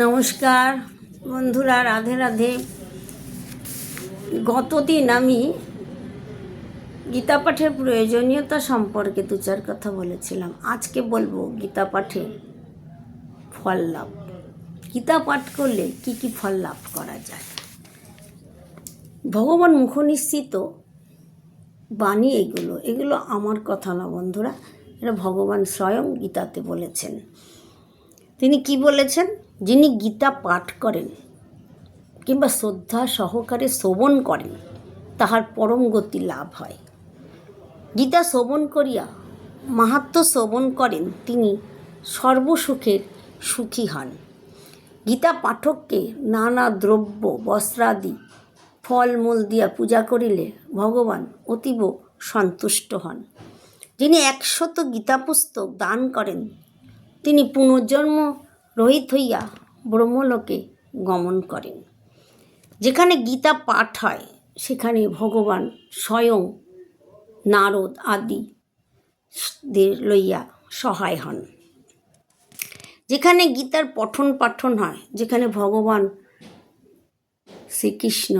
নমস্কার বন্ধুরা, রাধে রাধে। গতদিন আমি গীতা পাঠের প্রয়োজনীয়তা সম্পর্কে দু চার কথা বলেছিলাম। আজকে বলবো গীতা পাঠের ফল লাভ। গীতা পাঠ করলে কি কি ফল লাভ করা যায়। ভগবান মুখনিসৃত বাণী এগুলো আমার কথা না বন্ধুরা, এটা ভগবান স্বয়ং গীতাতে বলেছেন। তিনি কি বলেছেন? যিনি গীতা পাঠ করেন কিংবা শ্রদ্ধা সহকারে শ্রবণ করেন তাহার পরম গতি লাভ হয়। গীতা শ্রবণ করিয়া মাহাত্ম্য শ্রবণ করেন তিনি সর্বসুখের সুখী হন। গীতা পাঠককে নানা দ্রব্য বস্ত্রাদি ফলমূল দিয়া পূজা করিলে ভগবান অতীব সন্তুষ্ট হন। যিনি 100 গীতা পুস্তক দান করেন তিনি পুনর্জন্ম রহিত হইয়া ব্রহ্মলোকে গমন করেন। যেখানে গীতা পাঠ হয় সেখানে ভগবান স্বয়ং নারদ আদিদের লইয়া সহায় হন। যেখানে গীতার পঠন পাঠন হয়, যেখানে ভগবান শ্রীকৃষ্ণ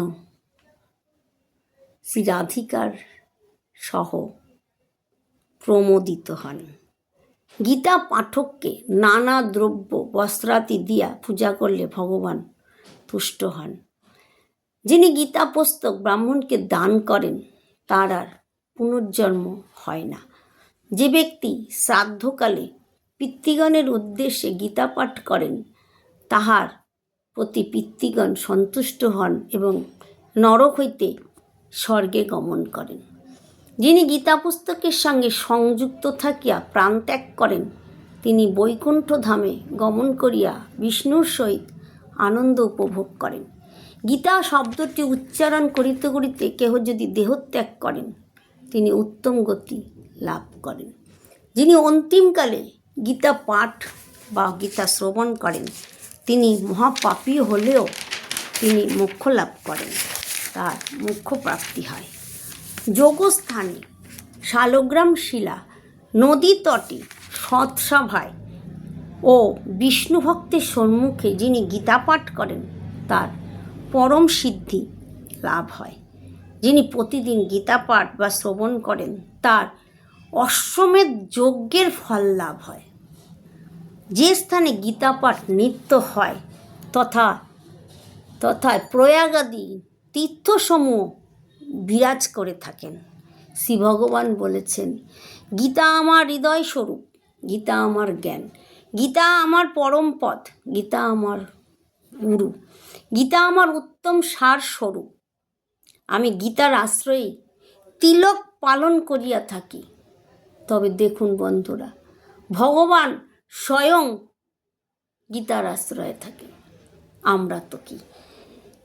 শ্রী রাধিকার সহ প্রমোদিত হন। গীতা পাঠককে নানা দ্রব্য বস্ত্রাদি দিয়া পূজা করলে ভগবান তুষ্ট হন। যিনি গীতা পুস্তক ব্রাহ্মণকে দান করেন তার আর পুনর্জন্ম হয় না। যে ব্যক্তি শ্রাদ্ধকালে পিতৃগণের উদ্দেশ্যে গীতা পাঠ করেন তাহার প্রতি পিতৃগণ সন্তুষ্ট হন এবং নরক হইতে স্বর্গে গমন করেন। যিনি গীতা পুস্তকের সঙ্গে সংযুক্ত থাকিয়া প্রাণ ত্যাগ করেন তিনি বৈকুণ্ঠ ধামে গমন করিয়া বিষ্ণুর সহিত আনন্দ উপভোগ করেন। গীতা শব্দটি উচ্চারণ করিতে করিতে কেহ যদি দেহত্যাগ করেন তিনি উত্তম গতি লাভ করেন। যিনি অন্তিমকালে গীতা পাঠ বা গীতা শ্রবণ করেন তিনি মহাপাপী হলেও তিনি মোক্ষ লাভ করেন, তার মোক্ষ প্রাপ্তি হয়। যোগস্থানে শালগ্রাম শিলা নদী তটে সৎসভায় ও বিষ্ণু ভক্তের সম্মুখে যিনি গীতা পাঠ করেন তার পরম সিদ্ধি লাভ হয়। যিনি প্রতিদিন গীতা পাঠ বা শ্রবণ করেন তার অশ্বমেধ যজ্ঞের ফল লাভ হয়। যে স্থানে গীতা পাঠ নিত্য হয় তথা প্রয়াগাদি তীর্থসমূহ বিরাজ করে থাকেন। শ্রী ভগবান বলেছেন, গীতা আমার হৃদয় স্বরূপ, গীতা আমার জ্ঞান, গীতা আমার পরম পথ, গীতা আমার গুরু, গীতা আমার উত্তম সার স্বরূপ। আমি গীতার আশ্রয়ে তিলক পালন করিয়া থাকি। তবে দেখুন বন্ধুরা, ভগবান স্বয়ং গীতার আশ্রয়ে থাকে, আমরা তো কি?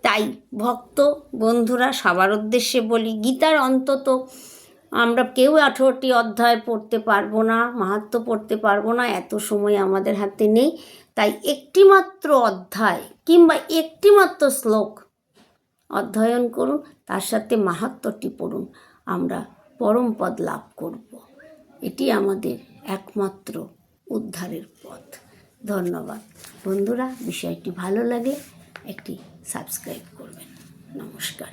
তাই ভক্ত বন্ধুরা সবার উদ্দেশ্যে বলি, গীতার অন্তত আমরা কেউ 18টি অধ্যায় পড়তে পারবো না, মাহাত্ম্য পড়তে পারবো না, এত সময় আমাদের হাতে নেই। তাই একটিমাত্র অধ্যায় কিংবা একটিমাত্র শ্লোক অধ্যয়ন করুন, তার সাথে মাহাত্ম্যটি পড়ুন, আমরা পরম পদ লাভ করব। এটি আমাদের একমাত্র উদ্ধারের পথ। ধন্যবাদ বন্ধুরা। বিষয়টি ভালো লাগে একটি সাবস্ক্রাইব করবেন। নমস্কার।